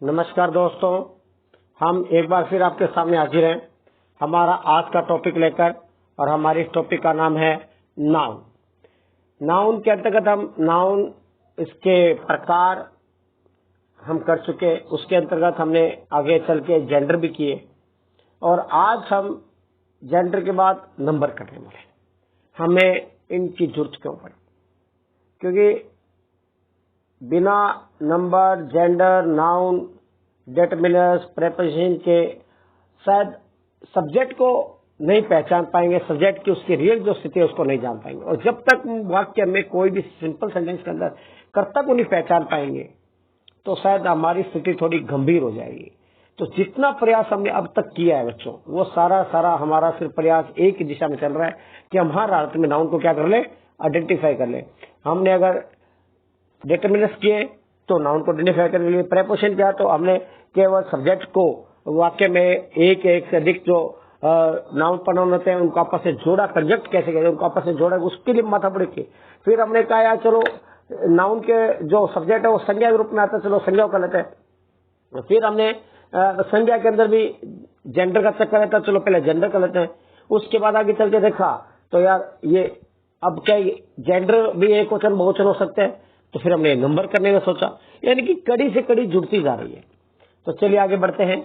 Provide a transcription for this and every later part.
नमस्कार दोस्तों, हम एक बार फिर आपके सामने हाजिर हैं हमारा आज का टॉपिक लेकर। और हमारे इस टॉपिक का नाम है नाउन। नाउन के अंतर्गत हम नाउन इसके प्रकार हम कर चुके, उसके अंतर्गत हमने आगे चल के जेंडर भी किए और आज हम जेंडर के बाद नंबर करने वाले। हमें इनकी जरूरत क्यों पड़ी? क्योंकि बिना नंबर, जेंडर, नाउन, डेटर्मिनर्स, प्रेपोजिशन के शायद सब्जेक्ट को नहीं पहचान पाएंगे, सब्जेक्ट की उसकी रियल जो स्थिति है उसको नहीं जान पाएंगे। और जब तक वाक्य में कोई भी सिंपल सेंटेंस के अंदर कर्ता को नहीं पहचान पाएंगे तो शायद हमारी स्थिति थोड़ी गंभीर हो जाएगी। तो जितना प्रयास हमने अब तक किया है बच्चों, वो सारा हमारा सिर्फ प्रयास एक ही दिशा में चल रहा है कि हम हर हालत में नाउन को क्या कर ले, आइडेंटिफाई कर ले। हमने अगर डिटर्मिनर्स किए तो नाउन को आइडेंटिफाई करने के लिए, प्रेपोजिशन किया तो हमने केवल सब्जेक्ट को वाक्य में एक से अधिक जो नाउन प्रोनाउन होते हैं उनको आपस में जोड़ा, कंजक्ट कैसे कहते हैं उनको आपस में जोड़ा, उसके लिए माथा पड़ी की। फिर हमने कहा यार चलो नाउन के जो सब्जेक्ट है वो संज्ञा के रूप में आता है, चलो संज्ञा कर लेते हैं। फिर हमने संज्ञा के अंदर भी जेंडर का चक्कर रहता है, चलो पहले जेंडर कर लेते हैं। उसके बाद आगे चल के देखा तो यार ये अब क्या जेंडर भी एक वचन बहुवचन हो सकते हैं, तो फिर हमने नंबर करने का सोचा। यानी कि कड़ी से कड़ी जुड़ती जा रही है। तो चलिए आगे बढ़ते हैं।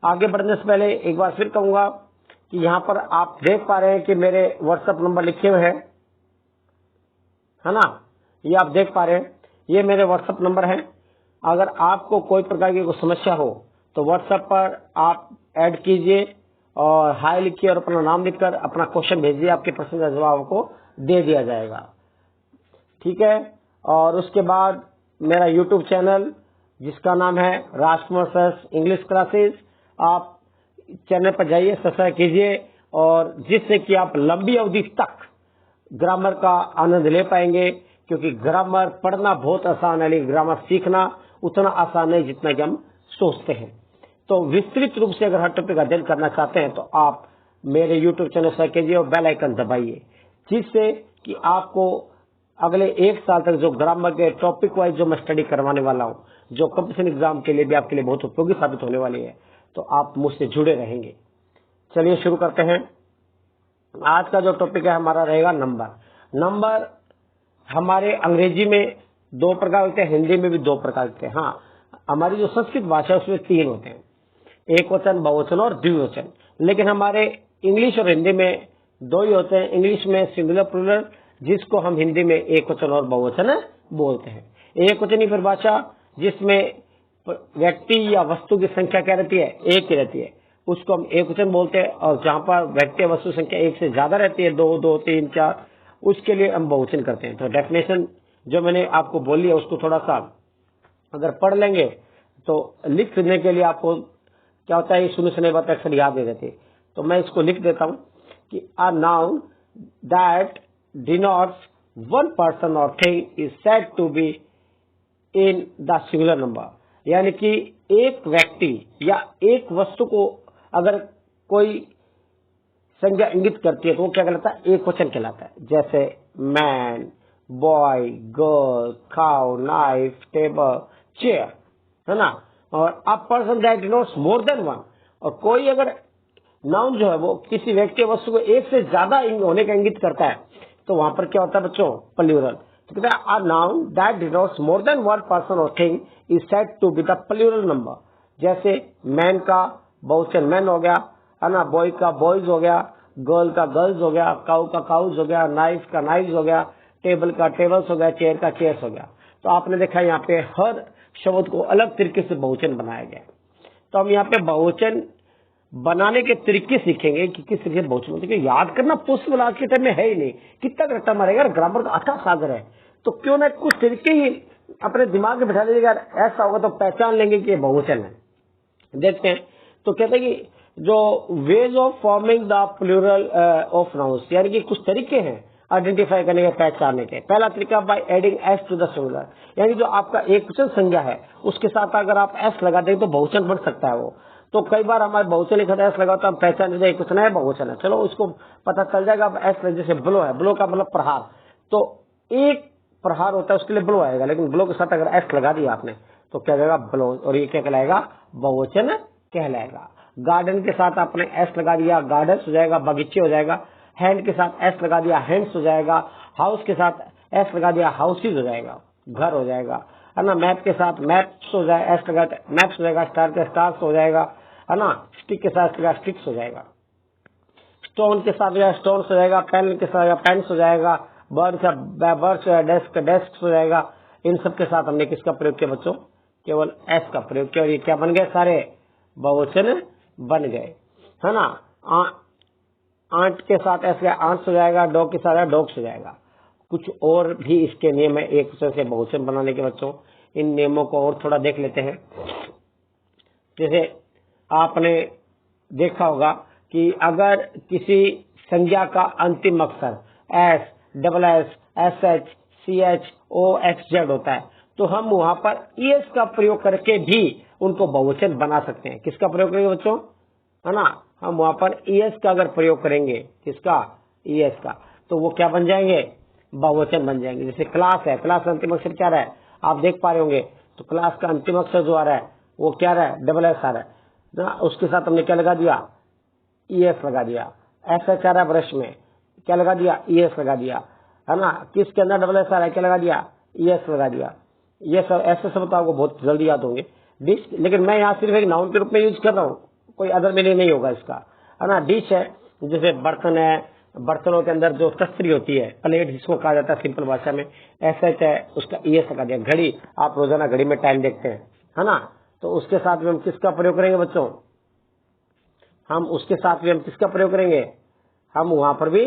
आगे बढ़ने से पहले एक बार फिर कहूंगा कि यहाँ पर आप देख पा रहे हैं कि मेरे व्हाट्सएप नंबर लिखे हुए हैं, है ना? ये आप देख पा रहे हैं, ये मेरे व्हाट्सएप नंबर है। अगर आपको कोई प्रकार की कोई समस्या हो तो व्हाट्सएप पर आप ऐड कीजिए और हाय लिखिए और अपना नाम लिखकर अपना क्वेश्चन भेजिए, आपके प्रश्न का जवाब आपको दे दिया जाएगा। ठीक है। और उसके बाद मेरा यूट्यूब चैनल जिसका नाम है राजकुमार सर इंग्लिश क्लासेस, आप चैनल पर जाइए, सब्सक्राइब कीजिए और जिससे कि आप लंबी अवधि तक ग्रामर का आनंद ले पाएंगे। क्योंकि ग्रामर पढ़ना बहुत आसान है लेकिन ग्रामर सीखना उतना आसान नहीं जितना कि हम सोचते हैं। तो विस्तृत रूप से अगर हर टॉपिक का अध्ययन करना चाहते हैं तो आप मेरे यूट्यूब चैनल सब्सक्राइब कीजिए और बेल आइकन दबाइए, जिससे कि आपको अगले एक साल तक जो ग्रामर के टॉपिक वाइज जो मैं स्टडी करवाने वाला हूं, जो कंपटीशन एग्जाम के लिए भी आपके लिए बहुत उपयोगी साबित होने वाली है, तो आप मुझसे जुड़े रहेंगे। चलिए शुरू करते हैं। आज का जो टॉपिक है हमारा रहेगा नंबर। नंबर हमारे अंग्रेजी में दो प्रकार होते हैं, हिंदी में भी दो प्रकार होते हैं। हाँ, हमारी जो संस्कृत भाषा है उसमें तीन होते हैं, एक वचन, बहुवचन और द्विवचन। लेकिन हमारे इंग्लिश और हिंदी में दो ही होते हैं। इंग्लिश में सिंगुलर प्लूरल, जिसको हम हिंदी में एक वचन और बहुवचन बोलते हैं। एक वचनी परिभाषा जिसमें व्यक्ति या वस्तु की संख्या क्या रहती है, एक ही रहती है, उसको हम एक वचन बोलते हैं। और जहां पर व्यक्ति वस्तु संख्या एक से ज्यादा रहती है, दो, दो, तीन, चार, उसके लिए हम बहुवचन करते हैं। तो डेफिनेशन जो मैंने आपको बोली है उसको थोड़ा सा अगर पढ़ लेंगे तो लिखने के लिए आपको क्या होता है, सुने सुने बात अक्सर याद नहीं रहती। तो मैं इसको लिख देता हूं कि a noun that denotes one person और thing is said to be in the singular number. यानी कि एक व्यक्ति या एक वस्तु को अगर कोई संज्ञा इंगित करती है तो वो क्या कहलाता है, एक वचन कहलाता है। जैसे man, boy, girl, cow, knife, table, chair, है ना? और a person that denotes more than one, और कोई अगर नाउन जो है वो किसी व्यक्ति वस्तु को एक से ज्यादा होने का इंगित करता है तो वहां पर क्या होता है बच्चों, प्लूरल। तो कहते हैं a noun that denotes more than one person और thing is said to be the plural number. जैसे मैन का बहुवचन मैन हो गया, है ना? बॉय का बॉयज हो गया, गर्ल का गर्ल्स हो गया, काउ का काउज हो गया, नाइफ का नाइव्स हो गया, टेबल का टेबल्स हो गया, चेयर का चेयर्स हो गया। तो आपने देखा यहाँ पे हर शब्द को अलग तरीके से बहुवचन बनाया गया। तो हम यहाँ पे बहुवचन बनाने के तरीके सीखेंगे कि किस तरीके से बहुवचन होते हैं। याद करना पॉसिबल आज के टाइम में है ही नहीं, कितना रट्टा मारेगा, ग्रामर का अथाह सागर है। तो क्यों ना कुछ तरीके ही अपने दिमाग में बैठा लीजिएगा, ऐसा होगा तो पहचान लेंगे कि ये बहुवचन है। देखते हैं। तो कहते हैं कि जो ways of forming the plural of nouns, यानी कि कुछ तरीके हैं आइडेंटिफाई करने के, पहचानने के। पहला तरीका by adding S to the singular, यानी जो आपका एक वचन संज्ञा है उसके साथ अगर आप एस लगा दें तो बहुवचन बन सकता है वो। तो कई बार हमारे बहुवचन लिखा एस लगा तो हम पहचान एक वचन है, बहुवचन है, चलो उसको पता चल जाएगा। अब एस जैसे ब्लो है, ब्लो का मतलब प्रहार, तो एक प्रहार होता है उसके लिए ब्लो आएगा, लेकिन ब्लो के साथ अगर एस लगा दिया आपने तो क्या कहलाएगा, ब्लोज, और ये क्या कहलाएगा, बहुवचन कहलाएगा। गार्डन के साथ आपने एस लगा दिया, गार्डन्स हो जाएगा, बगीचे हो जाएगा। हैंड के साथ एस लगा दिया, हैंड्स हो जाएगा। हाउस के साथ एस लगा दिया, हाउसेज हो जाएगा, घर हो जाएगा, है ना। मैप के साथ मैप्स हो जाएगा, एस लगा मैप्स हो जाएगा। स्टार के स्टार्स हो जाएगा, है ना। स्टिक के साथ स्टिक्स हो जाएगा। स्टोन के साथ स्टोन्स हो जाएगा। पेन के साथ पेन्स हो जाएगा। बर्ड्स डेस्क डेस्क हो जाएगा। इन सब के साथ हमने किसका प्रयोग किया बच्चों, केवल एस का प्रयोग किया, और ये क्या बन गए, सारे बहुवचन बन गए, है ना। आंट के साथ एस का आंट्स हो जाएगा। डॉग के साथ डॉग्स हो जाएगा। कुछ और भी इसके नियम है एक दूसरे से बहुवचन बनाने के बच्चों। इन नियमों को और थोड़ा देख लेते हैं। जैसे आपने देखा होगा कि अगर किसी संज्ञा का अंतिम अक्षर S, double S, S H, C H, O X Z होता है, तो हम वहां पर ईएस का प्रयोग करके भी उनको बहुवचन बना सकते हैं। किसका प्रयोग करेंगे बच्चों, है ना, हम वहां पर ईएस का अगर प्रयोग करेंगे, किसका, ईएस का, तो वो क्या बन जाएंगे, बहुवचन बन जाएंगे। जैसे क्लास है, क्लास का अंतिम अक्षर क्या रहा है, आप देख पा रहे होंगे, तो क्लास का अंतिम अक्षर जो आ रहा है वो क्या रहा है, डबल एस आ रहा है ना। उसके साथ हमने क्या लगा दिया, ईएस लगा दिया। एस एच आ रहा है ब्रश में, क्या लगा दिया, ईएस लगा दिया, है ना। किसके अंदर डबल एस आ रहा है, क्या लगा दिया, ईएस लगा दिया। ये सब ऐसे सब तो आपको बहुत जल्दी याद होंगे। डिश, लेकिन मैं यहाँ सिर्फ एक नाउन के रूप में यूज कर रहा हूँ, कोई अदर मीनिंग नहीं होगा इसका, है ना। डिश है, जैसे बर्तन है, बर्तनों के अंदर जो तस्तरी होती है, प्लेट जिसको कहा जाता है सिंपल भाषा में, एस एच है, उसका ईएस लगा दिया। घड़ी, आप रोजाना घड़ी में टाइम देखते हैं, है ना, तो उसके साथ में हम किसका प्रयोग करेंगे बच्चों, हम उसके साथ में हम किसका प्रयोग करेंगे, हम वहां पर भी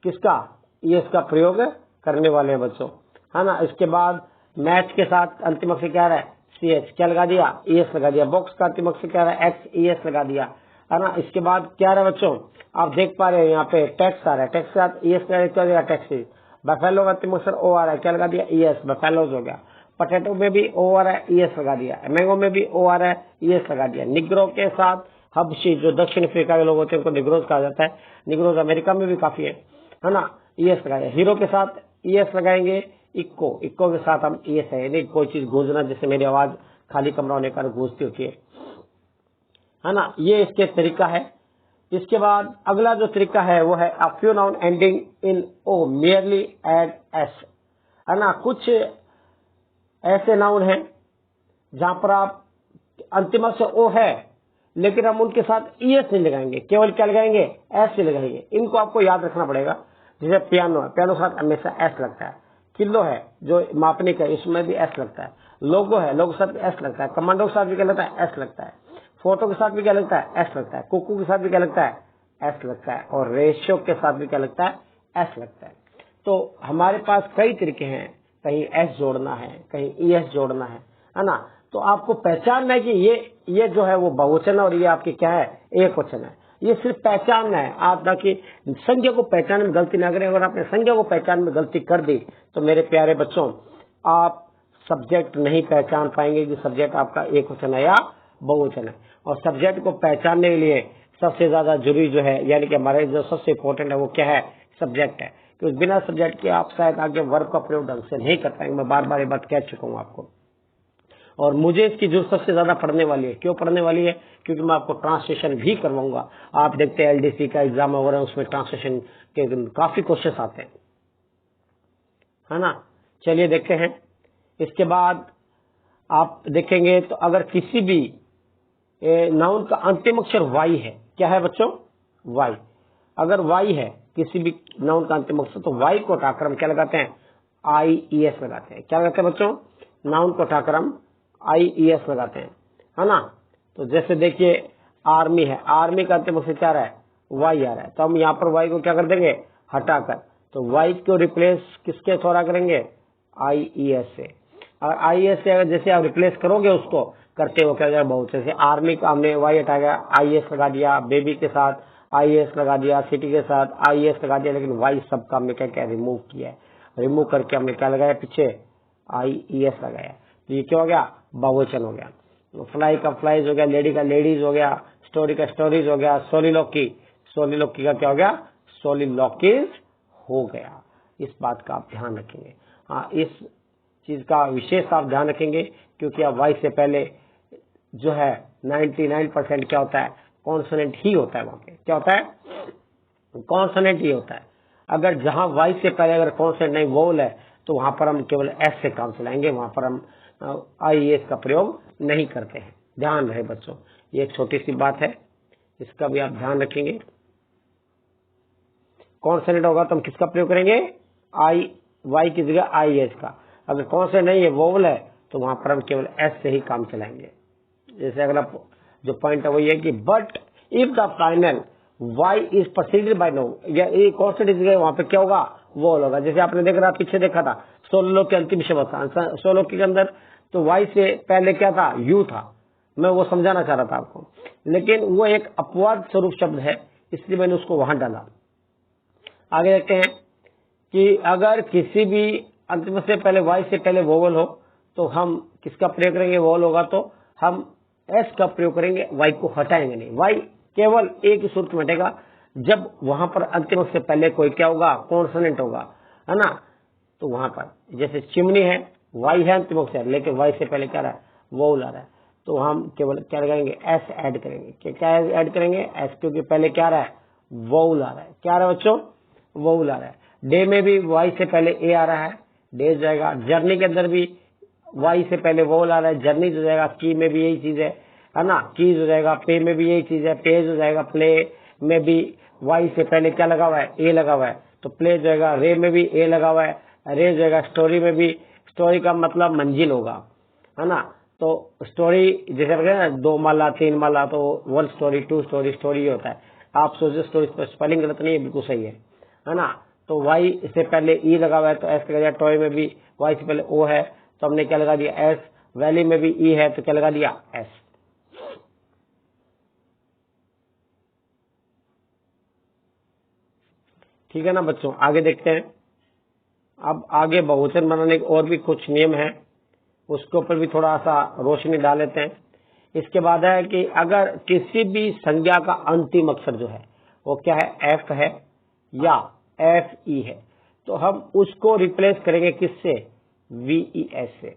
किसका, ईएस का प्रयोग करने वाले हैं बच्चों, है ना। इसके बाद मैच के साथ अंतिम अक्षर क्या रहा है, सी एच, क्या लगा दिया, ईएस लगा दिया। बॉक्स का अंतिम अक्षर क्या रहा है, एक्स, ईएस लगा दिया, है ना। इसके बाद क्या रहा है बच्चों, आप देख पा रहे हैं यहाँ पे टैक्स आ रहा है, टैक्स के साथ ईएस क्या दिया, टैक्सी। बफेलो का अंतिम अक्षर ओ आ रहा है, क्या लगा दिया, ईएस, बफेलोज हो गया। पोटैटो में भी ओ आ रहा है, ईएस लगा दिया। मैंगो में भी ओ आ रहा है, ईएस लगा दिया। निग्रो के साथ हबशी, जो दक्षिण अफ्रीका के लोग होते हैं उनको निग्रोज कहा जाता है, निग्रोज अमेरिका में भी काफी है ना, ईएस लगाया। हीरो के साथ ईएस लगाएंगे। इक्को, इक्को के साथ हम ईएस है, यानी कोई चीज गूंजना, जैसे मेरी आवाज खाली कमरा होने का गूंजती होती है ना। ये इसके तरीका है। इसके बाद अगला जो तरीका है वो है a few noun ending in O merely add S, है ना। कुछ ऐसे नाउन हैं जहां पर आप अंतिम अक्षर ओ है, लेकिन हम उनके साथ ईएस नहीं लगाएंगे, केवल क्या लगाएंगे, एस ही लगाएंगे। इनको आपको याद रखना पड़ेगा। जैसे पियानो है, पियानो के साथ हमेशा एस लगता है। किलो है, जो मापने का, इसमें भी एस लगता है। लोगो है, लोगो के साथ भी एस लगता है। कमांडो के साथ भी क्या लगता है, एस लगता है। फोटो के साथ भी क्या लगता है, एस लगता है। कुकू के साथ भी क्या लगता है, एस लगता है। और रेशियो के साथ भी क्या लगता है, एस लगता है। तो हमारे पास कई तरीके हैं, कहीं एस जोड़ना है, कहीं ईएस जोड़ना है ना। तो आपको पहचानना है कि ये जो है वो बहुवचन है और ये आपकी क्या है, एक वचन है। ये सिर्फ पहचानना है आप, ताकि संज्ञा को पहचानने में गलती ना करें। अगर आपने संज्ञा को पहचान में गलती कर दी तो मेरे प्यारे बच्चों, आप सब्जेक्ट नहीं पहचान पाएंगे कि सब्जेक्ट आपका एक वचन है या बहुवचन है। और सब्जेक्ट को पहचानने के लिए सबसे ज्यादा जरूरी जो है, यानी कि हमारे जो सबसे इम्पोर्टेंट है वो क्या है, सब्जेक्ट है। क्योंकि बिना सब्जेक्ट के आप शायद आगे वर्ब का प्रयोग ढंग से नहीं कर पाएंगे। मैं बार बार ये बात कह चुका हूं आपको। और मुझे इसकी जरूरत सबसे ज्यादा पढ़ने वाली है। क्यों पढ़ने वाली है, क्योंकि मैं आपको ट्रांसलेशन भी करवाऊंगा। आप देखते हैं एलडीसी का एग्जाम हो रहा है, उसमें ट्रांसलेशन के काफी क्वेश्चन आते हैं, है ना। चलिए देखते हैं। इसके बाद आप देखेंगे तो अगर किसी भी नाउन का अंतिम अक्षर वाई है, क्या है बच्चों, वाई, अगर वाई है किसी भी नाउन का अंतिम अक्षर, तो वाई को हटाकर हम क्या लगाते हैं, आईईएस लगाते हैं। क्या लगाते हैं बच्चों, नाउन को हटाकर हम आईईएस लगाते हैं, है ना। तो जैसे देखिए आर्मी है, आर्मी का अंतिम अक्षर क्या रहा है, वाई आ रहा है, तो हम यहाँ पर वाई को क्या कर देंगे, हटाकर, तो वाई को रिप्लेस किसके द्वारा करेंगे, आईईएस से। और आईएएस से अगर जैसे आप रिप्लेस करोगे उसको करते हो क्या हो जाएगा, बहुत जैसे आर्मी का हमने वाई हटा गया, आईएएस लगा दिया, बेबी के साथ आईएएस लगा दिया, सिटी के साथ आईएएस लगा दिया, लेकिन वाई सब का हमने क्या क्या रिमूव किया है। रिमूव करके हमने क्या लगाया, पीछे आईईएस लगाया, तो ये क्या हो गया, बहुवचन हो गया। फ्लाई का फ्लाइज हो गया, लेडी का लेडीज हो गया, स्टोरी का स्टोरीज हो गया, सोलिलोकी, सोलिलोकी का क्या हो गया, सोलिलोकीज हो गया। इस बात का आप ध्यान रखेंगे। हाँ, इस चीज का विशेष आप ध्यान रखेंगे, क्योंकि अब वाई से पहले जो है 99% क्या होता है, कॉन्सोनेंट ही होता है। वहां पे क्या होता है, कॉन्सोनेंट ही होता है। अगर जहां वाई से पहले अगर कॉन्सोनेंट नहीं वोवल है तो वहां पर हम केवल एस से काम चलाएंगे, वहां पर हम IES का प्रयोग नहीं करते हैं। ध्यान रहे बच्चों, ये एक छोटी सी बात है, इसका भी आप ध्यान रखेंगे। कॉन्सोनेंट होगा तो हम किसका प्रयोग करेंगे, वाई की जगह IES का। अगर कॉन्सोनेंट नहीं है, वोवल है, तो वहां पर हम केवल एस से ही काम चलाएंगे। जैसे अगला जो पॉइंट है वो ये कि but if the final y is preceded by no, या ये कॉन्स्टेंट इज वहां पे क्या होगा, वोवल होगा। जैसे आपने देख रहा पीछे देखा था सोलोलोक के अंतिम शब्द था, सोलोलोक के अंदर तो y से पहले क्या था, u था। मैं वो समझाना चाह रहा था आपको, लेकिन वो एक अपवाद स्वरूप शब्द है, इसलिए मैंने उसको वहां डाला। आगे देखते हैं कि अगर किसी भी अंतिम से पहले y से पहले वोवल हो तो हम किसका प्रयोग करेंगे, वोवल होगा तो हम s का प्रयोग करेंगे, y को हटाएंगे नहीं। y केवल एक ही सूरत में हटेगा जब वहां पर अंतिम से पहले कोई क्या होगा, कॉन्सोनेंट होगा, है ना। तो वहां पर जैसे चिमनी है, y है अंतिम अक्षर, लेकिन y से पहले क्या रहा है, वोवल आ रहा है, तो हम केवल क्या लगाएंगे, s ऐड करेंगे। क्या ऐड करेंगे, s, क्योंकि पहले क्या रहा है, वोवल आ रहा है। क्या आ रहा है बच्चों, वोवल आ रहा है। डे में भी y से पहले a आ रहा है, डे जाएगा। जर्नी के अंदर भी y से पहले वोवल आ रहा है, जर्नी हो जाएगा। की में भी यही चीज है ना, कीज हो जाएगा। पे में भी यही चीज है, पेज हो जाएगा। प्ले में भी y से पहले क्या लगा हुआ है, a लगा हुआ है, तो प्ले हो जाएगा। रे में भी a लगा हुआ है, रे हो जाएगा। स्टोरी में भी, स्टोरी का मतलब मंजिल होगा, है ना। तो स्टोरी जैसे ना 2 माला 3 माला, तो 1 स्टोरी 2 स्टोरी, स्टोरी होता है। आप सोचो स्टोरी, स्पेलिंग गलत नहीं है, बिल्कुल सही है ना। तो y से पहले e लगा हुआ है तो s लगा दिया। टॉय में भी y से पहले o है तो हमने क्या लगा दिया, s। वैली में भी e है तो क्या लगा दिया, s। ठीक है ना बच्चों, आगे देखते हैं। अब आगे बहुवचन बनाने के और भी कुछ नियम हैं, उसके ऊपर भी थोड़ा सा रोशनी डाल लेते हैं। इसके बाद है कि अगर किसी भी संज्ञा का अंतिम अक्षर जो है वो क्या है, f है या FE है, तो हम उसको रिप्लेस करेंगे किससे, VES से।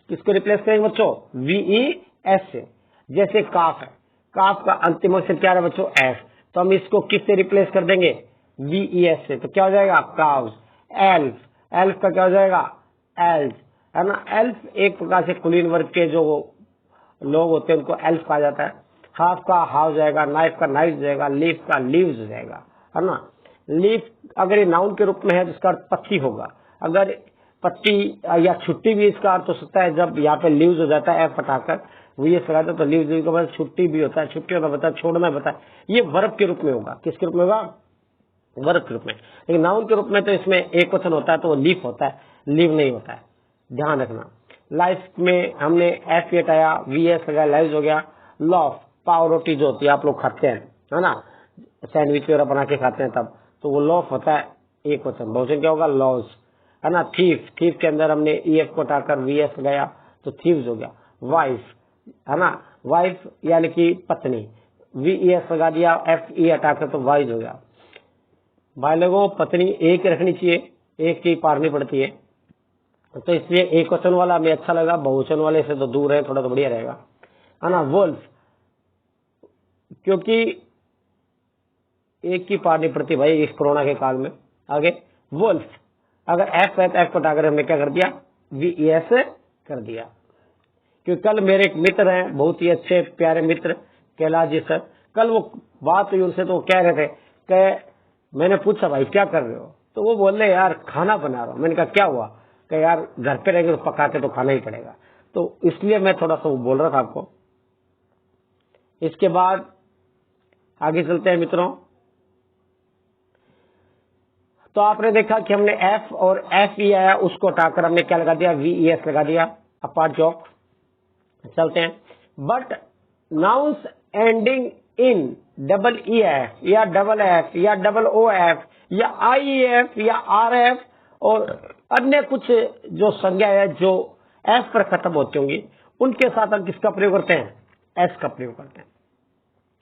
किसको रिप्लेस करेंगे बच्चों, VES से। जैसे काफ है, काफ का अंतिम अक्षर क्या है बच्चों, F, तो हम इसको किससे रिप्लेस कर देंगे, VES से। तो क्या हो जाएगा, काव्स। एल्फ, एल्फ का क्या हो जाएगा, एल्फ, है ना। एल्फ एक प्रकार से कुलीन वर्ग के जो लोग होते हैं उनको एल्फ कहा जाता है। हाफ का हाफ जाएगा, नाइफ का नाइफ जाएगा, लीफ का लीव्स हो जाएगा, है ना। लीफ अगर ये नाउन के रूप में है तो इसका अर्थ पत्ती होगा। अगर पत्ती या छुट्टी भी इसका अर्थ हो सकता है, जब यहाँ पे लीव्स हो जाता है एफ हटाकर वो ये लगाता है तो लीव्स का मतलब छुट्टी भी होता है। छुट्टी होता बता, छोड़ना बता, ये वर्ब के रूप में होगा। किसके रूप में होगा, वर्ब के रूप में। लेकिन नाउन के रूप में तो इसमें एक वचन होता है तो वो लीफ होता है, लीव नहीं होता है, ध्यान रखना। लाइफ में हमने एफ हटाया, VS लगाया, लाइव हो गया। लॉफ, पाव रोटी जो होती है आप लोग खाते हैं, है ना, सैंडविच वगैरह बना के खाते हैं तब, तो वो लॉफ होता है एक वचन। बहुवचन क्या होगा, लॉज, है ना। थीफ, थीफ के अंदर हमने EF को हटाकर VS लगाया तो थीव्स हो गया। वाइफ, है ना, वाइफ यानी कि पत्नी, VES लगा दिया, FE हटाकर तो वाइज हो गया। भाई लोगों, पत्नी एक रखनी चाहिए, एक की पारनी पड़ती है, तो इसलिए एक वचन वाला हमें अच्छा लगा, बहुवचन वाले से तो दूर है, थोड़ा तो बढ़िया रहेगा, है ना। वुल्फ, क्योंकि एक की पारनी पड़ती भाई इस कोरोना के काल में। आगे वुल्फ, अगर एफ है तो एफ को हटाकर हमने क्या कर दिया, VES कर दिया। क्योंकि कल मेरे एक मित्र हैं, बहुत ही अच्छे प्यारे मित्र, कैलाश जी सर, कल वो बात हुई उनसे तो वो कह रहे थे कि मैंने पूछा भाई क्या कर रहे हो, तो वो बोल रहे यार खाना बना रहा हूं। मैंने कहा क्या हुआ, कि यार घर पे रहेंगे तो पका के तो खाना ही पड़ेगा, तो इसलिए मैं थोड़ा सा वो बोल रहा था आपको। इसके बाद आगे चलते हैं मित्रों। तो आपने देखा कि हमने F और FE आया, उसको हटाकर हमने क्या लगा दिया, VES लगा दिया, अपार्ट जॉक। चलते हैं। But nouns ending in EF या F या OF या IEF या RF और अन्य कुछ जो संज्ञा है जो F पर खत्म होती होंगी, उनके साथ हम किसका प्रयोग करते हैं, S का प्रयोग करते हैं।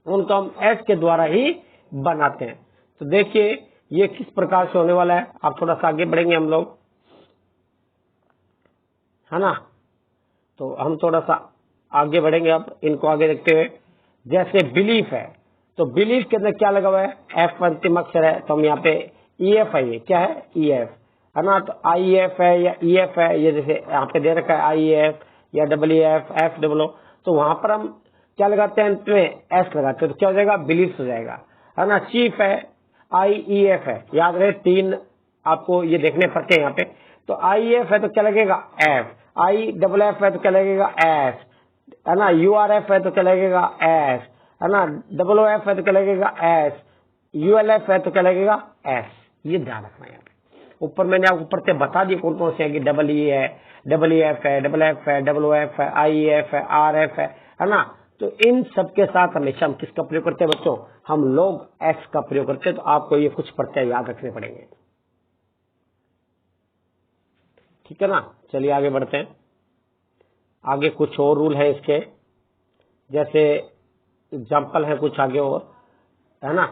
उनको हम S के द्वारा ही बनाते हैं। तो देखिए ये किस प्रकार से होने वाला है। आप थोड़ा सा आगे बढ़ेंगे हम लोग। है ना। तो हम थोड़ा सा आगे बढ़ेंगे, अब इनको आगे देखते हुए। जैसे बिलीफ है, तो बिलीफ के अंदर क्या लगा हुआ है, एफ अंतिम अक्षर है, तो हम यहाँ पे ई एफ है, ये क्या है, ई एफ है ना। तो आई एफ है या ई एफ है, ये जैसे यहाँ पे दे रखा है आई एफ या डब्ल्यू एफ, एफ डब्ल्यू, तो वहां पर हम क्या लगाते हैं, अंत में एस लगाते हैं, तो क्या हो जाएगा, बिलीफ हो जाएगा, है ना। चीफ है, आई ई एफ है, याद रहे 3 आपको ये देखने पड़ते हैं यहाँ पे। तो आई एफ है तो क्या लगेगा, एफ, आई डबल एफ है तो क्या लगेगा, एस, है ना। यू आर एफ है तो क्या लगेगा, एस, है ना। डबल ओ एफ है तो क्या लगेगा, एस, यू एल एफ है तो क्या लगेगा, एस। ये ध्यान रखना है। ऊपर मैंने आपको ऊपर से बता दिए कौन कौन से हैं, कि डबल ई है, डबल ई एफ है, डबल एफ है, डबल ओ एफ है, आई एफ है, आर एफ है ना। तो इन सब के साथ हमेशा हम किसका प्रयोग करते हैं बच्चों, हम लोग एस का प्रयोग करते हैं। तो आपको ये कुछ प्रत्यय याद रखने पड़ेंगे, ठीक है ना। चलिए आगे बढ़ते हैं। आगे कुछ और रूल है इसके, जैसे एग्जाम्पल है कुछ आगे और, है ना।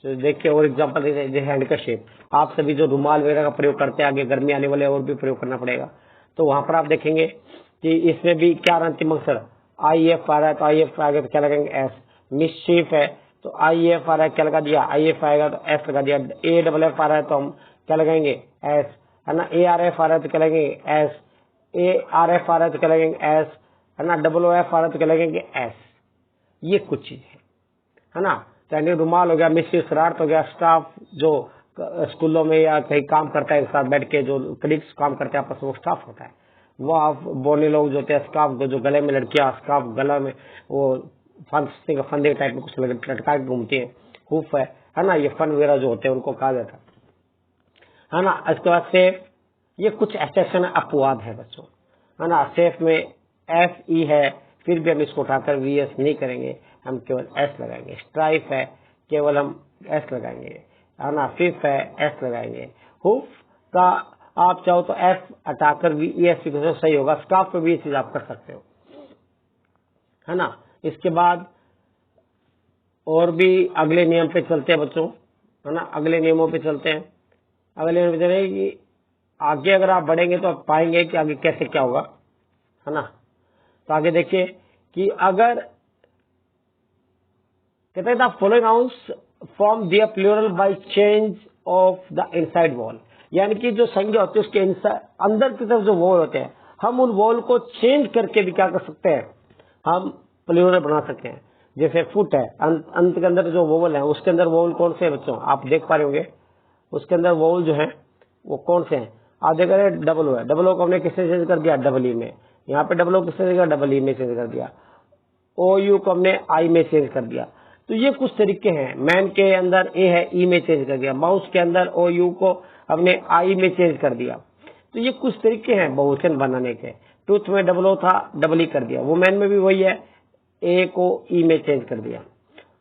तो देखिए और एग्जाम्पल जैसे हैंड का शेप, आप सभी जो रुमाल वगैरह का प्रयोग करते हैं, आगे गर्मी आने वाले और भी प्रयोग करना पड़ेगा। तो वहां पर आप देखेंगे कि इसमें भी क्या अंतिम अक्षर आई एफ आ रहा है, तो आई एफ आएगा तो क्या लगेंगे, एस। मिसशीफ है तो आई एफ आ रहा है, क्या लगा दिया, आई एफ आएगा तो एस लगा दिया। ए डबल एफ आ रहा है तो हम क्या लगाएंगे, एस, है ना। ए आर एफ आ रहा है तो क्या लगेंगे, एस, ए आर एफ आ रहा है तो क्या लगेंगे, एस, है ना। डबल ओ एफ आ रहा है तो क्या लगेंगे, एस। ये कुछ चीज है ना। चाहे रुमाल हो गया, मिस्त्री शरारत हो गया, स्टाफ जो स्कूलों में या कहीं काम करता है एक साथ बैठ के, जो कलीग्स काम करते हैं आपस में, वो स्टाफ होता है। वो आप बोने लोग जो होते हैं स्कार्फ को, जो गले में लड़कियां स्कार्फ गला में वो फंदे टाइप में कुछ लटका के घूमती है, हुफ है ना। ये फन वगैरह जो होते हैं उनको कहा जाता है ना। इसके बाद सेफ, ये कुछ एक्सेप्शन अपवाद है बच्चों, है ना। सेफ में एफ ई है, फिर भी हम इसको उठाकर वी एस नहीं करेंगे, हम केवल एस लगाएंगे। स्ट्राइफ है, केवल हम एस लगाएंगे, है ना। फिफ है, एस लगाएंगे। हुफ का आप चाहो तो एफ हटाकर वी एस तो सही होगा। स्कार्फ पे भी ये चीज आप कर सकते हो, है ना। इसके बाद और भी अगले नियम पे चलते हैं बच्चों, है ना। अगले नियमों पे चलते हैं। अगले नियम पे कि आगे अगर आप बढ़ेंगे तो आप पाएंगे कि आगे कैसे क्या होगा, है ना। तो आगे देखिए कि अगर कहते हैं the following nouns form their plural by change of the inside wall, यानी कि जो संज्ञा होती है उसके अंदर की तरफ जो वॉल होते हैं, हम उन वॉल को चेंज करके भी क्या कर सकते हैं, हम प्लूरल बना सकते हैं। जैसे फुट है, अंत के अंदर जो वोवल है, उसके अंदर वोवल कौन से है बच्चों, आप देख पा रहे होंगे। उसके अंदर वोवल जो है वो कौन से हैं, आप देख रहे हैं डबल ओ है, डबल ओ को हमने किससे चेंज कर दिया, डबल ई में। यहाँ पे डबल ओ किससे चेंज कर, डबल ई में चेंज कर दिया। ओ यू को हमने आई में चेंज कर दिया। तो ये कुछ तरीके हैं। मैन के अंदर ए है, ई में चेंज कर दिया। माउस के अंदर ओ यू को हमने आई में चेंज कर दिया। तो ये कुछ तरीके हैं बहुवचन बनाने के। टूथ में डबल ओ था, डबल ई कर दिया। वो मैन में भी वही है, ए को ई में चेंज कर दिया।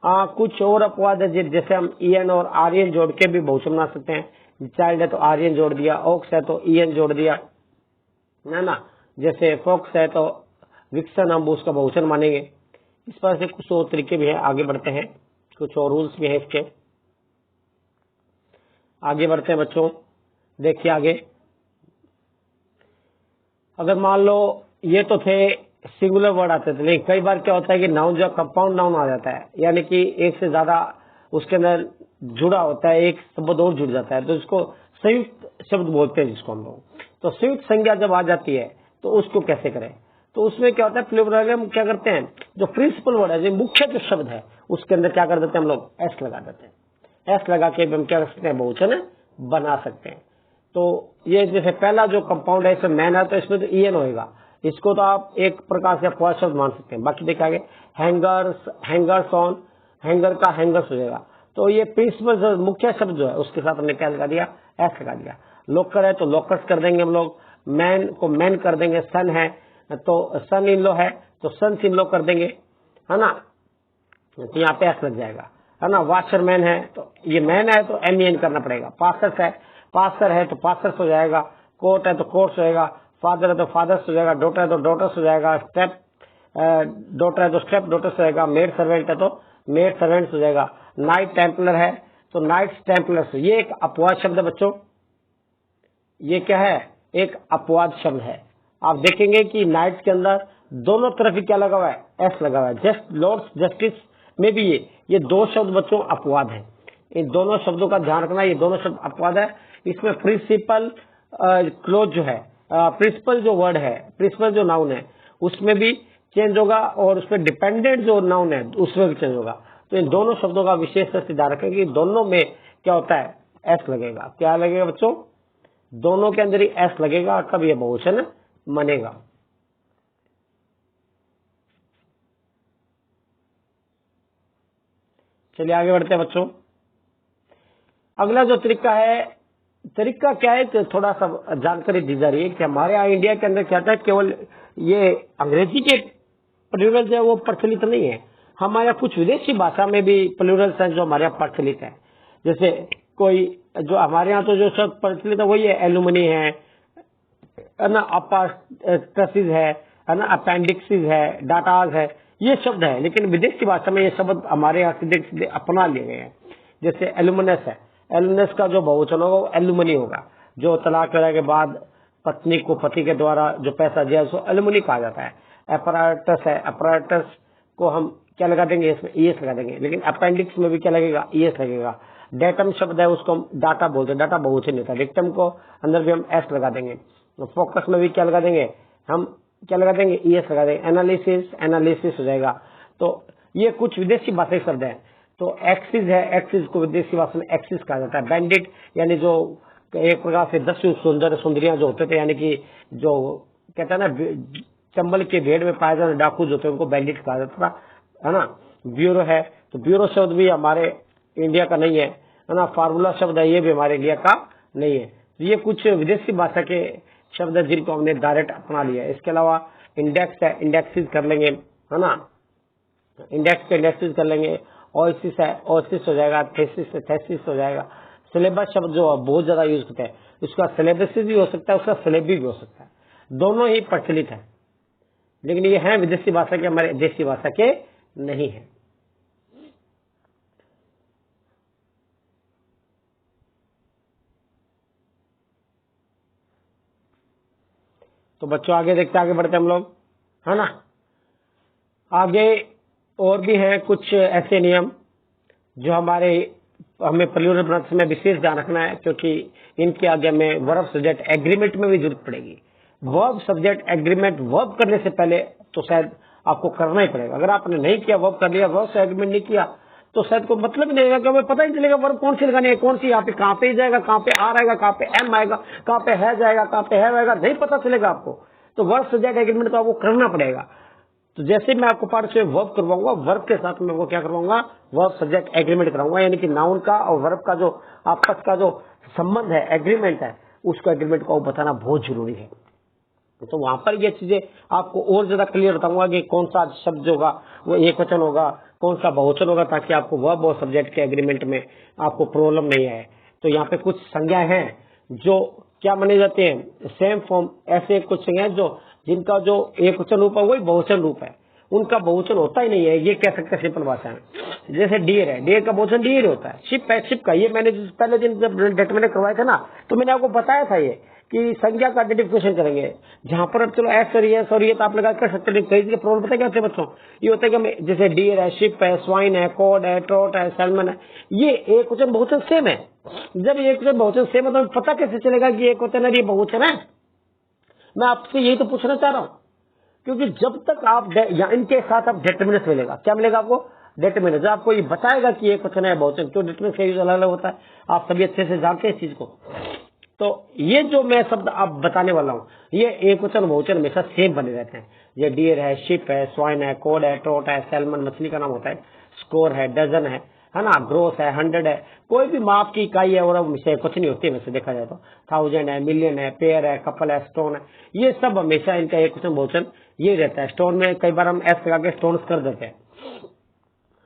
कुछ और अपवाद है, जैसे हम ई एन और आर्यन जोड़ के भी बहुवचन बना सकते हैं। चाइल्ड है तो आर्यन जोड़ दिया, ओक्स है तो ई एन जोड़ दिया, है ना। जैसे फोक्स है तो विक्सन हम उसका बहुवचन मानेंगे। इस तरह से कुछ और तरीके भी हैं। आगे बढ़ते हैं, कुछ और रूल्स भी हैं इसके। आगे बढ़ते हैं बच्चों, देखिए आगे। अगर मान लो ये तो थे सिंगुलर वर्ड आते थे, लेकिन कई बार क्या होता है कि नाउन जो कंपाउंड नाउन आ जाता है, यानी कि एक से ज्यादा उसके अंदर जुड़ा होता है, एक शब्द और जुड़ जाता है, तो इसको संयुक्त शब्द बोलते हैं जिसको हम लोग। तो संयुक्त संज्ञा जब आ जाती है तो उसको कैसे करें, तो उसमें क्या होता है, प्लूरल हम क्या करते हैं, जो प्रिंसिपल वर्ड है, जो मुख्य जो शब्द है, उसके अंदर क्या कर देते हैं हम लोग, एस लगा देते हैं। एस लगा के हम क्या कर सकते हैं, बहुवचन बना सकते हैं। तो ये जैसे पहला जो कंपाउंड है इसमें मैन है, तो इसमें तो ई एन होगा, इसको तो आप एक प्रकार से अपवाद शब्द मान सकते हैं। बाकी देखा आगे, हैंगर्स, हैंगर्स ऑन, हैंगर का हैंगर्स हो जाएगा। तो ये प्रिंसिपल मुख्य शब्द जो है उसके साथ हमने क्या लगा दिया, एस लगा दिया। लोकर है तो लोकर्स कर देंगे हम लोग, मैन को मैन कर देंगे, सन है तो सन इन लो है तो सन्स इन लो कर देंगे, है ना। तो यहाँ पे एस लग जाएगा, है ना। वॉशरमैन है तो ये मैन है तो एम एन करना पड़ेगा। पासर्स है, पासर है तो पासर्स हो जाएगा। कोट है तो कोर्स हो जाएगा। फादर है तो फादर्स हो जाएगा। डॉटर है तो डॉटर्स हो जाएगा। स्टेप डॉटर है तो स्टेप डॉटर्स हो जाएगा। मेड सर्वेंट है तो मेड सर्वेंट्स हो जाएगा। नाइट टेम्पलर है तो नाइट्स टेम्पलर्स। ये एक अपवाद शब्द है बच्चों, ये क्या है, एक अपवाद शब्द है, आप देखेंगे कि नाइट्स के अंदर दोनों तरफ ही क्या लगा हुआ है, एस लगा हुआ है। जस्ट लॉर्ड्स जस्टिस में भी ये दो शब्द बच्चों अपवाद है। इन दोनों शब्दों का ध्यान रखना, ये दोनों शब्द अपवाद है। इसमें प्रिंसिपल क्लोज जो है, प्रिंसिपल जो वर्ड है, प्रिंसिपल जो नाउन है उसमें भी चेंज होगा और उसमें डिपेंडेंट जो नाउन है उसमें भी चेंज होगा। तो इन दोनों शब्दों का विशेष से ध्यान रखें कि दोनों में क्या होता है, एस लगेगा। क्या लगेगा बच्चों, दोनों के अंदर ही एस लगेगा, तब ये बहुवचन बनेगा। चलिए आगे बढ़ते हैं बच्चों। अगला जो तरीका है, तरीका क्या है कि थोड़ा सा जानकारी दी जा रही है कि हमारे यहाँ इंडिया के अंदर क्या था, केवल ये अंग्रेजी के प्लूरल जो है वो प्रचलित नहीं है, हमारे यहाँ कुछ विदेशी भाषा में भी प्लूरल्स हैं जो हमारे यहाँ प्रचलित है। जैसे कोई जो हमारे यहाँ तो जो शब्द प्रचलित है वही है, एल्यूमिनी है ना, अपास्ट्रसिस है ना, अपेंडिक्सिस है, डाटाज है, ये शब्द है। लेकिन विदेशी भाषा में ये शब्द हमारे यहाँ सीधे सीधे अपना लिए गए हैं। जैसे एल्यूमिनस है, एल्यूमिनस का जो बहुवचन होगा वो एल्यूमिनी होगा। जो तलाक करने के बाद पत्नी को पति के द्वारा जो पैसा दिया उसको एल्यूमिनी कहा जाता है। अपराटस है, अपराटस को हम क्या लगा देंगे, इसमें ईएस लगा देंगे। लेकिन अपेंडिक्स में भी क्या लगेगा, ईएस लगेगा। डेटम शब्द है उसको हम डाटा बोलते हैं, डाटा बहुवचन होता है। विक्टिम को अंदर भी हम एस लगा देंगे। फोकस में भी क्या लगा देंगे, हम क्या लगा देंगे, ईएस लगा देंगे। एनालिसिस, एनालिसिस हो जाएगा। तो ये कुछ विदेशी भाषाई शब्द है। तो एक्सिस है, एक्सिस को विदेशी भाषा में एक्सिस कहा जाता है। बैंडिट यानी जो एक प्रकार से 10 सुंदर सुंदरियां जो होते थे, यानी कि जो कहते हैं ना चंबल के भेड़ में पाए जाने डाकू जो थे उनको बैंडिट कहा जाता था, है ना। ब्यूरो है, तो ब्यूरो शब्द भी हमारे इंडिया का नहीं है ना। फार्मूला शब्द है, ये भी हमारे इंडिया का नहीं है। ये कुछ विदेशी भाषा के शब्द है जिनको हमने डायरेक्ट अपना लिया है। इसके अलावा इंडेक्स है, इंडेक्सिस कर लेंगे, है ना। इंडेक्स के इंडेक्सिस कर लेंगे। ओएसिस है, ओएसिस हो जाएगा। थेसिस है, थेसिस हो जाएगा। सिलेबस शब्द जो बहुत ज्यादा यूज होता है, उसका सिलेबसिस भी हो सकता है, उसका सिलेबी भी हो सकता है। दोनों ही प्रचलित है, लेकिन ये है विदेशी भाषा के, हमारे देशी भाषा के नहीं है। तो बच्चों आगे देखते, आगे बढ़ते हम लोग, है ना। आगे और भी हैं कुछ ऐसे नियम जो हमें प्लूरल प्रोनाउंस में विशेष ध्यान रखना है, क्योंकि इनके आगे हमें वर्ब सब्जेक्ट एग्रीमेंट में भी जरूरत पड़ेगी। वर्ब सब्जेक्ट एग्रीमेंट, वर्ब करने से पहले तो शायद आपको करना ही पड़ेगा। अगर आपने नहीं किया, वर्ब कर लिया, वर्ब से एग्रीमेंट नहीं किया, तो शायद कोई मतलब ही नहीं रहेगा, हमें पता ही चलेगा वर्ब कौन सी लगानी है, कौन सी यहाँ पे कहाँ पे जाएगा, कहाँ पे आर आएगा, कहाँ पे एम आएगा, कहाँ पे है जाएगा, कहाँ पे है आएगा, नहीं पता चलेगा आपको। तो वर्ब सब्जेक्ट एग्रीमेंट तो आपको करना पड़ेगा। तो जैसे मैं आपको पार्ट से वर्ब करवाऊंगा, वर्ब के साथ में वो क्या करवाऊंगा, वर्ब सब्जेक्ट एग्रीमेंट कराऊंगा, यानी कि नाउन का और वर्ब का जो आपस का जो संबंध है, एग्रीमेंट है, उसका एग्रीमेंट को बताना बहुत जरूरी है। तो वहां पर ये चीजें आपको और ज्यादा क्लियर बताऊंगा कि कौन सा शब्द होगा वो एक वचन होगा, कौन सा बहुवचन होगा, ताकि आपको वर्ब और सब्जेक्ट के एग्रीमेंट में आपको प्रॉब्लम नहीं आए। तो यहाँ पे कुछ संज्ञा हैं जो क्या माने जाते हैं, सेम फॉर्म। ऐसे कुछ संज्ञा जो जिनका जो एक वचन रूप है वही बहुवचन रूप है, उनका बहुवचन होता ही नहीं है, ये कह सकते हैं सिंपल भाषा में। जैसे डियर है, डियर का बहुवचन डियर होता है। शिप है, शिप का, ये मैंने पहले दिन जब डेट मैंने करवाया था ना, तो मैंने आपको बताया था ये कि संज्ञा का आइडेंटिफिकेशन करेंगे। जहां पर अब चलो एस और ये तो आप लगा कर सकते हैं। कई जगह प्रॉब्लम पता क्या होते हैं बच्चों, ये होता है कि जैसे डियर है, शिप है, स्वाइन है, कॉड है, ट्रॉट है, सैल्मन है, ये एक वचन बहुवचन सेम है। जब एक वचन बहुवचन सेम है तो पता कैसे चलेगा कि एक वचन है ये बहुवचन है। मैं आपसे यही तो पूछना चाह रहा हूं, क्योंकि जब तक आप इनके साथ आप डिटरमिनेंट मिलेगा, क्या मिलेगा आपको, डिटरमिनेंट, जो आपको ये बताएगा कि एक वचन है बहुवचन। क्यों डिटरमिनेंट का यूज अलग अलग होता है, आप सभी अच्छे से जानते हैं इस चीज को। तो ये जो मैं शब्द आप बताने वाला हूँ, ये एक वचन बहुवचन हमेशा सेम बने रहते हैं। ये डियर है, शिप है, स्वाइन है, कोड है, ट्रोट है, सैल्मन मछली का नाम होता है, स्कोर है, डजन है ना, ग्रोस है, 100 है, कोई भी माप की इकाई है और हमेशा कुछ नहीं होती है वैसे देखा जाए तो। 1000 है, मिलियन है, पेयर है, कपल है, स्टोन है, ये सब हमेशा इनका एक वचन बहुवचन ये रहता है। स्टोन में कई बार हम एस लगा के स्टोन्स कर देते हैं,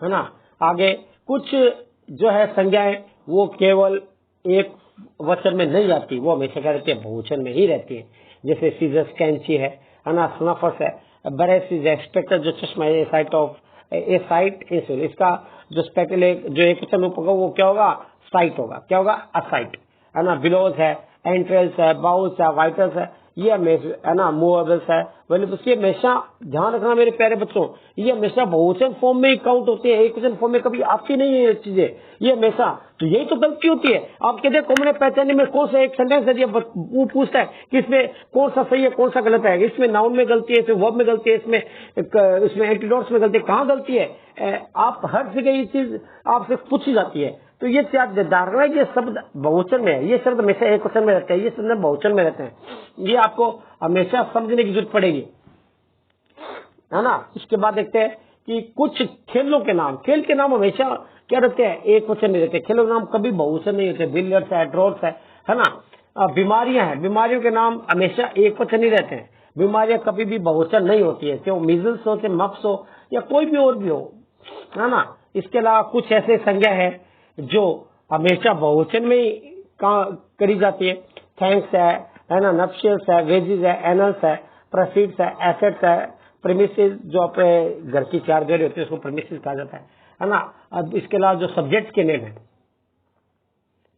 है ना। आगे कुछ जो है संज्ञाएं वो केवल एक वचन में नहीं आती, वो हमेशा क्या रहती है, बहुवचन में ही रहती है। जैसे सीजर्स, कैंची है ना, स्नफर्स है, बरेसिस है, स्पेक्टर जो चश्मा है, साइट ऑफ ए साइट, इसका जो स्पेक्टल जो एक वचन रूप होगा वो क्या होगा, साइट होगा। क्या होगा, अ साइट, है ना। बिलोज है, एंट्रेंस है, बाउल्स है, वाइटल्स है, ये हमेशा है ना मूवेबल्स है, वेल्यूबल्स, ये हमेशा ध्यान रखना मेरे प्यारे बच्चों, ये हमेशा बहुवचन फॉर्म में ही काउंट होते हैं, एक वचन फॉर्म में कभी आती नहीं है ये चीजें, ये हमेशा। तो यही तो गलती होती है। आप कहते हैं कॉमन पहचानने में कौन सा एक सेंटेंस है, वो पूछता है कि इसमें कौन सा सही है कौन सा गलत है, इसमें नाउन में गलती है, इसमें वर्ब में गलती है, इसमें एंटीडोट्स में गलती है, कहाँ गलती है? आप हर जगह ये चीज आपसे पूछी जाती है। तो ये धारणा ये शब्द बहुवचन में है, ये शब्द हमेशा एक वचन में रहते हैं, ये शब्द बहुवचन में रहते हैं, ये आपको हमेशा समझने की जरूरत पड़ेगी, है ना। इसके बाद देखते हैं कि कुछ खेलों के नाम, खेल के नाम हमेशा क्या रहते हैं, एक वचन में रहते हैं। खेलों के नाम कभी बहुवचन नहीं होते, बिलियर्ड्स है, ड्रॉट्स है ना। बीमारियां हैं, बीमारियों के नाम हमेशा एक वचन ही रहते हैं, बीमारियां कभी भी बहुवचन नहीं होती है, चाहे मीजल्स हो, चाहे मप्स हो, या कोई भी और भी हो, है ना। इसके अलावा कुछ ऐसे संज्ञा है जो हमेशा बहुवचन में ही करी जाती है। थैंक्स है ना, नप्शियल्स है, वेजिज है, एनल्स है, प्रोसीड्स है, एसेट्स है, प्रीमिसेस, जो अपने घर की चार दीवारी होती है उसको प्रीमिसेस कहा जाता है ना। अब इसके अलावा जो सब्जेक्ट के नेम है,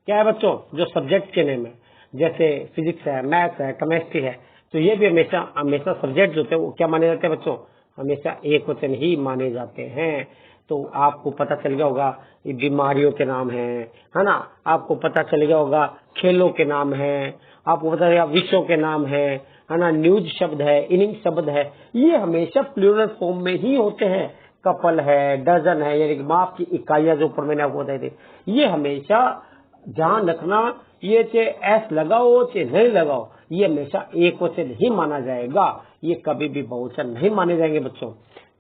क्या है बच्चों, जो सब्जेक्ट के नेम है, जैसे फिजिक्स है, मैथ्स है, केमिस्ट्री है, तो ये भी हमेशा सब्जेक्ट जो होते हैं वो क्या माने जाते हैं बच्चों, हमेशा एक वचन ही माने जाते हैं। तो आपको पता चल गया होगा ये बीमारियों के नाम है ना, आपको पता चल गया होगा खेलों के नाम है, आपको पता चलेगा विषयों के नाम है ना, न्यूज शब्द है, इनिंग शब्द है, ये हमेशा प्लूरल फॉर्म में ही होते हैं। कपल है, डजन है, यानी कि माप की इकाइयां जो ऊपर मैंने आपको बताई थी, ये हमेशा ध्यान रखना, ये चाहे एस लगाओ चाहे नहीं लगाओ, ये हमेशा एक वचन ही माना जाएगा, ये कभी भी बहुवचन नहीं माने जाएंगे बच्चों।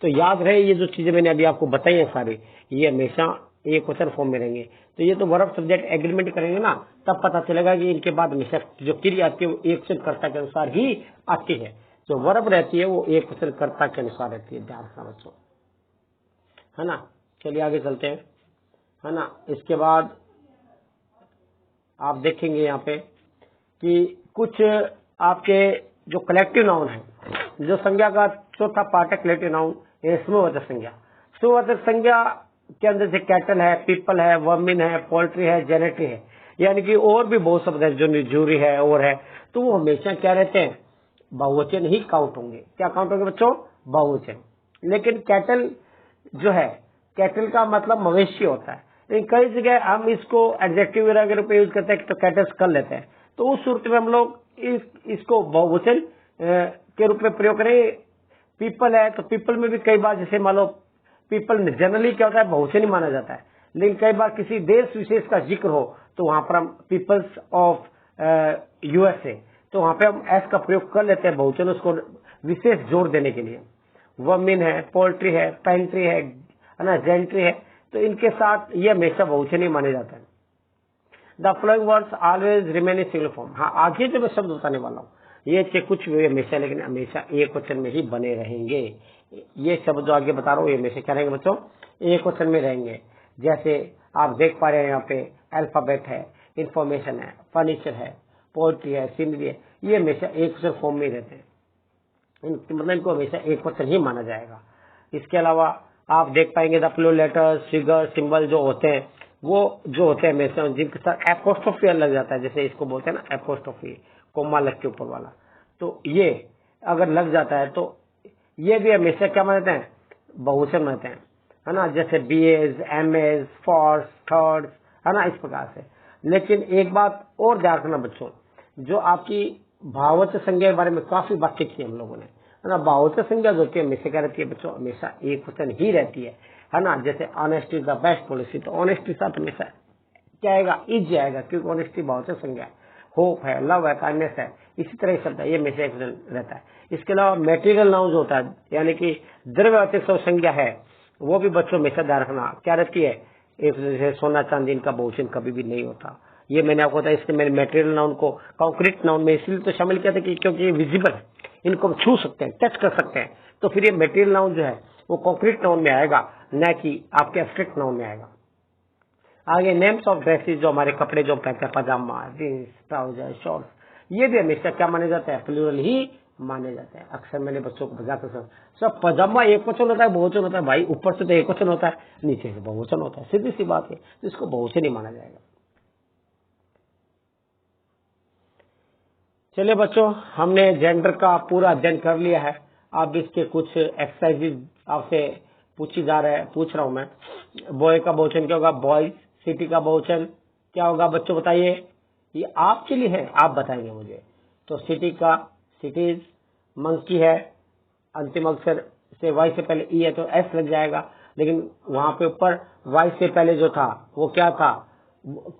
तो याद रहे ये जो चीजें मैंने अभी आपको बताई है सारी, ये हमेशा एक वचन फॉर्म में रहेंगे। तो ये तो वर्ब सब्जेक्ट एग्रीमेंट करेंगे ना, तब पता चलेगा कि इनके बाद हमेशा जो क्रिया आती है वो एक वचन कर्ता के अनुसार ही आती है, जो वर्ब रहती है वो एक वचन कर्ता के अनुसार रहती है, ध्यान रखना बच्चों, है ना। चलिए आगे चलते हैं, है ना। इसके बाद आप देखेंगे यहाँ पे कि कुछ आपके जो कलेक्टिव नाउन है, जो संज्ञा का चौथा पार्ट है कलेक्टिव नाउन, ये समूहवाचक संज्ञा। समूहवाचक संज्ञा के अंदर से कैटल है, पीपल है, वर्मिन है, पोल्ट्री है, जेनेटरी है, यानी कि और भी बहुत शब्द है, जो जूरी है और है, तो वो हमेशा क्या रहते हैं, बहुवचन ही काउंट होंगे। क्या काउंट होंगे बच्चों, बहुवचन। लेकिन कैटल जो है, कैटल का मतलब मवेशी होता है, लेकिन कई जगह हम इसको एडजेक्टिव वगैरह के रूप में यूज करते हैं तो कैटल्स कर लेते हैं, तो उस सूरत में हम लोग इसको बहुवचन के रूप में प्रयोग करें। पीपल है तो पीपल में भी कई बार, जैसे मान लो पीपल जनरली क्या होता है, बहुवचन ही माना जाता है, लेकिन कई बार किसी देश विशेष का जिक्र हो तो वहां पर हम पीपल्स ऑफ यूएसए, तो वहां पे हम एस का प्रयोग कर लेते हैं बहुवचन, उसको विशेष जोर देने के लिए। वर्मिन है, पोल्ट्री है, पेंट्री है ना, जेंट्री है, तो इनके साथ ये हमेशा बहुवचन ही माने जाता है। The following words always remain in singular form. हाँ, आगे जो मैं शब्द बताने वाला हूँ ये कुछ भी हमेशा, लेकिन हमेशा एक वचन में ही बने रहेंगे। ये शब्द जो आगे बता रहा हूँ ये हमेशा क्या रहेंगे बच्चों, एक वचन में रहेंगे। जैसे आप देख पा रहे हैं यहाँ पे अल्फाबेट है, इंफॉर्मेशन है, फर्नीचर है, पोल्ट्री है, सीनरी है, ये हमेशा एक वचन फॉर्म में रहते हैं, मतलब इनको हमेशा एक वचन ही माना जाएगा। इसके अलावा आप देख पाएंगे the plural letters, figure, symbol जो होते हैं वो जो होते हैं हमेशा जिनके साथ एपोस्ट्रोफी लग जाता है, जैसे इसको बोलते हैं ना एपोस्ट्रोफी, कोमा लग के ऊपर वाला, तो ये अगर लग जाता है तो ये भी हमेशा क्या मानते हैं, बहुवचन मानते हैं, है ना। जैसे बीएज, एमएज, फॉर्स, थर्ड, है ना, इस प्रकार से। लेकिन एक बात और ध्यान रखना बच्चों, जो आपकी भाववचन संज्ञा के बारे में काफी बातें की हम लोगों ने, है ना। भाववचन संज्ञा जो होती है हमेशा क्या रहती है बच्चों, हमेशा एक वचन ही रहती है ना। जैसे honesty is the best policy, तो ऑनेस्टी साथ हमेशा क्या आएगा, इज आएगा, क्योंकि ऑनेस्टी भाववचन संज्ञा है। होप है, लव है, काइंडनेस है, इसी तरह शब्द है, ये हमेशा एक वचन रहता है। इसके अलावा मेटेरियल नाउन जो होता है, यानी कि द्रव्यवाचक संज्ञा है, वो भी बच्चों हमेशा ध्यान रखना क्या रहती है, एक जैसे सोना चांदी, इनका बहुवचन कभी भी नहीं होता। ये मैंने आपको बताया, इसलिए मैंने मेटेरियल नाउन को कॉन्क्रीट नाउन में इसलिए तो शामिल किया था कि क्योंकि ये विजिबल है, इनको हम छू सकते हैं, टच कर सकते हैं, तो फिर ये मेटेरियल नाउन जो है वो कॉन्क्रीट नाउन में आएगा, न कि आपके एब्स्ट्रैक्ट नाउन में आएगा। आगे नेम्स ऑफ ड्रेसेस, जो हमारे कपड़े जो पहनते हैं, पजामा, जींस, ट्राउजर, शॉर्ट्स, ये भी हमेशा क्या माने जाते हैं, प्लूरल ही माने जाते हैं। अक्सर मैंने बच्चों को बजाकर सब पजामा एक वचन होता है, बहुवचन होता है भाई, ऊपर से तो एक वचन होता है, नीचे से बहुवचन होता है, सीधी सी बात है, तो इसको बहुवचन ही माना जाएगा। चलिए बच्चों, हमने जेंडर का पूरा अध्ययन कर लिया है। अब इसके कुछ एक्सरसाइजेज आपसे पूछ रहा हूं मैं। बॉय का बहुवचन क्या होगा? बॉयज। सिटी का बहुवचन क्या होगा बच्चों बताइए? ये आपके लिए है, आप बताएंगे मुझे। तो सिटी का सिटीज। मंकी है, अंतिम अक्षर से वाई से पहले ई है तो एस लग जाएगा, लेकिन वहां पे ऊपर वाई से पहले जो था वो क्या था?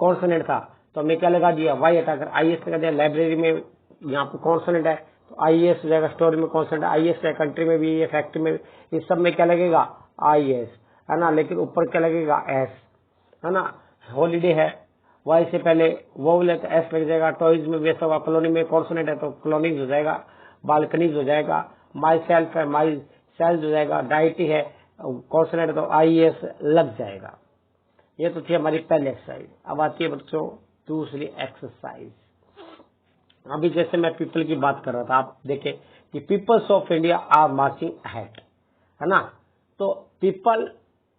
कॉन्सोनेंट था, तो हमने क्या लगा दिया? वाई हटाकर आई एस लगा दिया। लाइब्रेरी में यहाँ पे कॉन्सोनेंट है तो आई एस हो जाएगा। स्टोरी में कॉन्सोनेंट आई एस है, कंट्री में भी, फैक्ट्री में, इस सब में क्या लगेगा? आई एस, है ना। लेकिन ऊपर क्या लगेगा? एस, है ना। हॉलीडे है, वाई से पहले वो ले तो एस लग जाएगा। टॉयज में वैसा हुआ, कॉलोनी में कॉन्सोनेंट है तो कॉलोनीज हो जाएगा, बालकनीज हो जाएगा। माई सेल्फ है, माई सेल्फ हो जाएगा। डाइटी है, कॉन्सोनेंट है तो आई एस लग जाएगा। ये तो थी हमारी पहली एक्सरसाइज। अब आती है बच्चों दूसरी एक्सरसाइज। अभी जैसे मैं पीपल की बात कर रहा था, आप देखें कि peoples of India are marching ahead, है ना। तो पीपल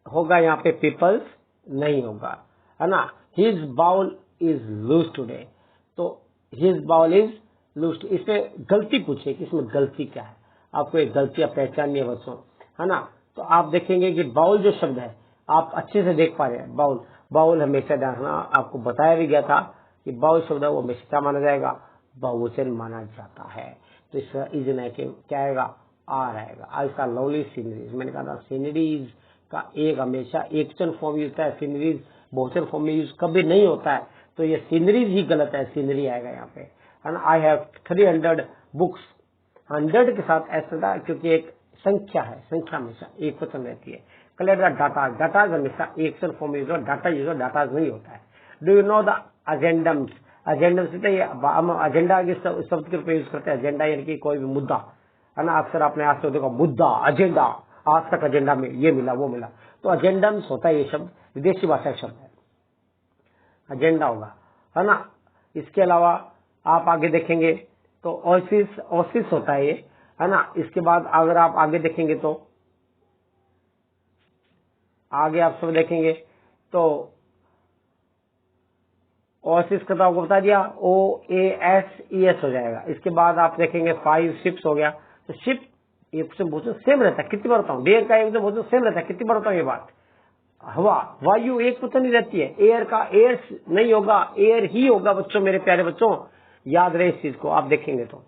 होगा यहाँ पे, पीपल्स नहीं होगा, है ना। His bowl is loose today, तो हिज बाउल इज लूज। इसमें गलती पूछे कि इसमें गलती क्या है, आपको एक गलतियां पहचाननी है बच्चों, है ना। तो आप देखेंगे कि बाउल जो शब्द है आप अच्छे से देख पा रहे हैं। बाउल, बाउल हमेशा देखना, आपको बताया भी गया था कि बाउल शब्द है वो हमेशा माना जाएगा, बहुवचन माना जाता है। तो इसका इज न के क्या आएगा? आर आएगा। आज का लवली सीनरीज, मैंने कहा था सीनरीज का एक हमेशा एकवचन फॉर्म यूज होता है, सीनरीज बहुवचन फॉर्म में यूज कभी नहीं होता है। तो ये सीनरीज ही गलत है, सीनरी आएगा यहाँ पे, है ना। I have 300 books. 100 के साथ ऐसा था क्योंकि एक संख्या है, संख्या हमेशा एक वचन रहती है। कलेक्ट द डाटा, डाटा हमेशा एक फॉर्म यूज हो, डाटा यूज हो, डाटा नहीं होता है। Do you know the agendums? Agendum से हम एजेंडा के शब्द के रूप में यूज करते हैं। एजेंडा यानी कि कोई भी मुद्दा, है ना। अक्सर आपने आज से देखा मुद्दा, एजेंडा, आज तक एजेंडा में ये मिला वो मिला, तो एजेंडम्स होता है। ये शब्द विदेशी भाषा का शब्द है, एजेंडा होगा, है ना। इसके अलावा आप आगे देखेंगे तो ऑफिस, ऑफिस होता है ये, है ना। इसके बाद अगर आप आगे देखेंगे तो आगे आप सब देखेंगे तो ऑफिस का तो आपको बता दिया, ओ ए एस ई एस हो जाएगा। इसके बाद आप देखेंगे 5 शिप्स हो गया। तो शिप एक से बहुत सेम रहता है, कितनी बार बताऊं? डेयर का एक से बहुत सेम रहता है, कितनी बार बताऊं ये बात? हवा, वायु एक पता नहीं रहती है। एयर का एयर नहीं होगा, एयर ही होगा बच्चों, मेरे प्यारे बच्चों, याद रहे इस चीज को। आप देखेंगे तो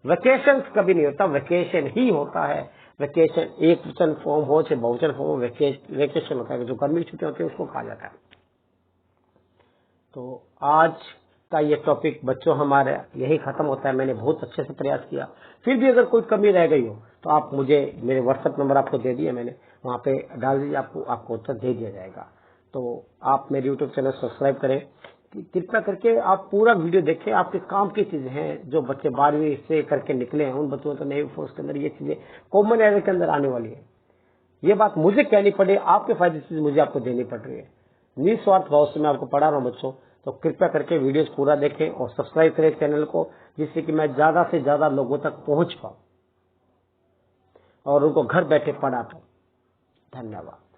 वेकेशन कभी नहीं होता, वेकेशन ही होता है। वेकेशन एक वचन फॉर्म हो चाहे बहुवचन फॉर्म हो, वेकेशन होता है। जो गर्मी की छुट्टी होती है उसको कहा जाता है। तो आज का ये टॉपिक बच्चों हमारा यही खत्म होता है। मैंने बहुत अच्छे से प्रयास किया, फिर भी अगर कोई कमी रह गई हो तो आप मुझे, मेरे व्हाट्सएप नंबर आपको दे दिया मैंने, वहां पे डाल दीजिए, आपको उत्तर दे दिया जाएगा। तो आप मेरे यूट्यूब चैनल सब्सक्राइब करें, कृपया करके आप पूरा वीडियो देखें। आपके काम की चीजें हैं, जो बच्चे 12वीं से करके निकले हैं उन बच्चों को नेवी फोर्स के अंदर ये चीजें कॉमन एरिया के अंदर आने वाली है। ये बात मुझे कहनी पड़े, आपके फायदे से मुझे आपको देनी पड़ रही है। निस्वार्थ भाव से मैं आपको पढ़ा रहा हूं बच्चों, तो कृपया करके वीडियोस पूरा देखें और सब्सक्राइब करें चैनल को, जिससे कि मैं ज्यादा से ज्यादा लोगों तक पहुंच पाऊं और उनको घर बैठे पढ़ा पाऊं। धन्यवाद।